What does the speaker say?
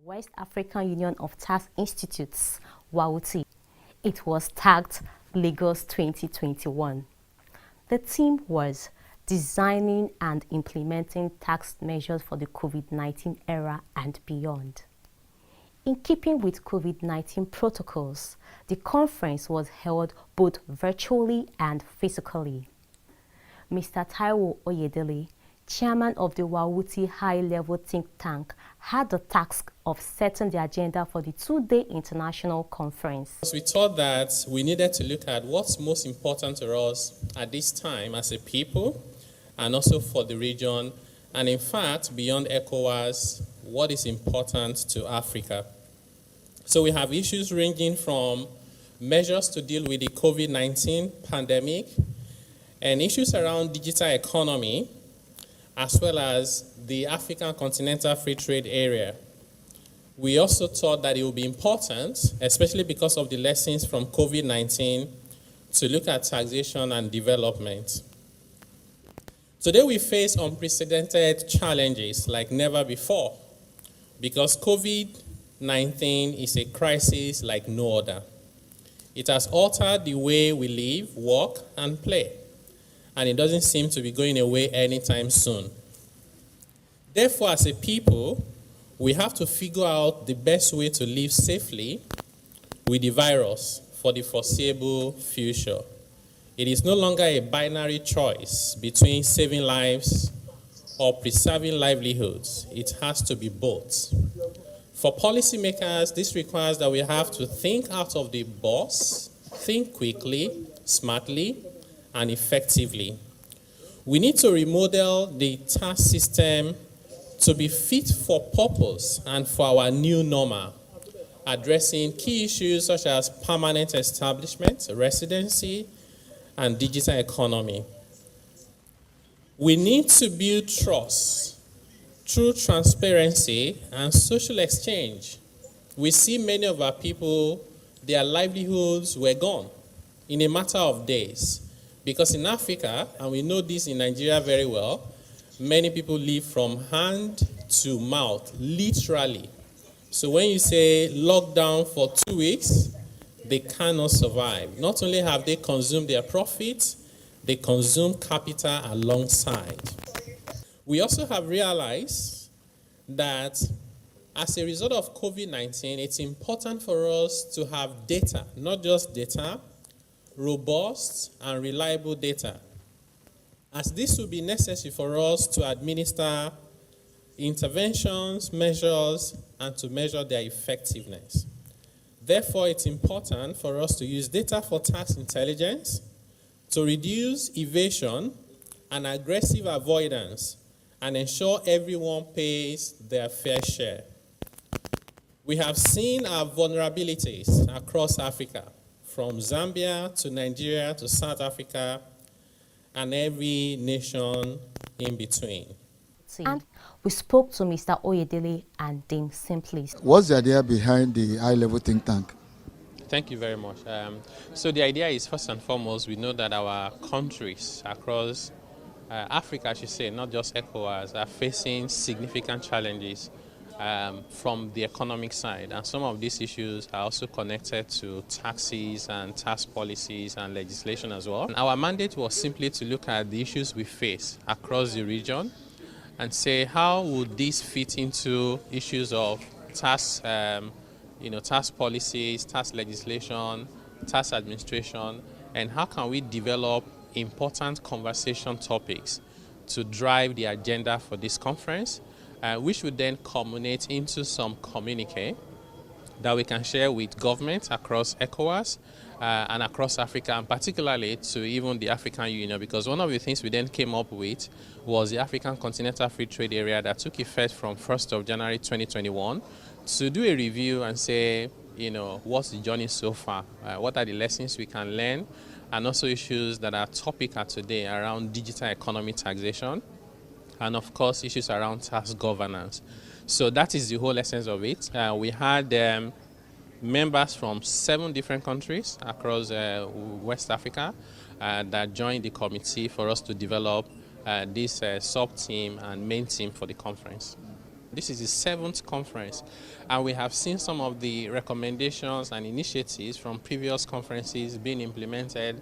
West African Union of Tax Institutes, WAUTI. It was tagged Lagos 2021. The theme was designing and implementing tax measures for the COVID-19 era and beyond. In keeping with COVID-19 protocols, the conference was held both virtually and physically. Mr. Taiwo Oyedele, Chairman of the WAUTI high-level think tank, had the task of setting the agenda for the two-day international conference. We thought that we needed to look at what's most important to us at this time as a people and also for the region, and in fact, beyond ECOWAS, what is important to Africa. So we have issues ranging from measures to deal with the COVID-19 pandemic and issues around digital economy, as well as the African Continental Free Trade Area. We also thought that it would be important, especially because of the lessons from COVID-19, to look at taxation and development. Today we face unprecedented challenges like never before, because COVID-19 is a crisis like no other. It has altered the way we live, work, and play, and it doesn't seem to be going away anytime soon. Therefore, as a people, we have to figure out the best way to live safely with the virus for the foreseeable future. It is no longer a binary choice between saving lives or preserving livelihoods. It has to be both. For policymakers, this requires that we have to think out of the box, think quickly, smartly, and effectively. We need to remodel the tax system to be fit for purpose and for our new normal, addressing key issues such as permanent establishment, residency, and digital economy. We need to build trust through transparency and social exchange. We see many of our people, their livelihoods were gone in a matter of days. Because in Africa, and we know this in Nigeria very well, many people live from hand to mouth, literally. So when you say lockdown for 2 weeks, they cannot survive. Not only have they consumed their profits, they consume capital alongside. We also have realized that as a result of COVID-19, it's important for us to have data, not just data, robust and reliable data, as this will be necessary for us to administer interventions, measures, and to measure their effectiveness. Therefore, it's important for us to use data for tax intelligence to reduce evasion and aggressive avoidance and ensure everyone pays their fair share. We have seen our vulnerabilities across Africa, from Zambia to Nigeria to South Africa and every nation in between. And we spoke to Mr. Oyedele and Dame Simply. What's the idea behind the high-level think tank? Thank you very much. So the idea is, first and foremost, we know that our countries across Africa, I should say, not just ECOWAS, are facing significant challenges from the economic side, and some of these issues are also connected to taxes and tax policies and legislation as well. And our mandate was simply to look at the issues we face across the region and say, how would this fit into issues of tax, tax policies, tax legislation, tax administration, and how can we develop important conversation topics to drive the agenda for this conference, which would then culminate into some communique that we can share with governments across ECOWAS and across Africa, and particularly to even the African Union, because one of the things we then came up with was the African Continental Free Trade Area that took effect from 1st of January 2021 to do a review and say, what's the journey so far? What are the lessons we can learn? And also issues that are topical today around digital economy taxation, and of course issues around tax governance. So that is the whole essence of it. We had members from 7 different countries across West Africa that joined the committee for us to develop this sub-team and main team for the conference. This is the 7th conference, and we have seen some of the recommendations and initiatives from previous conferences being implemented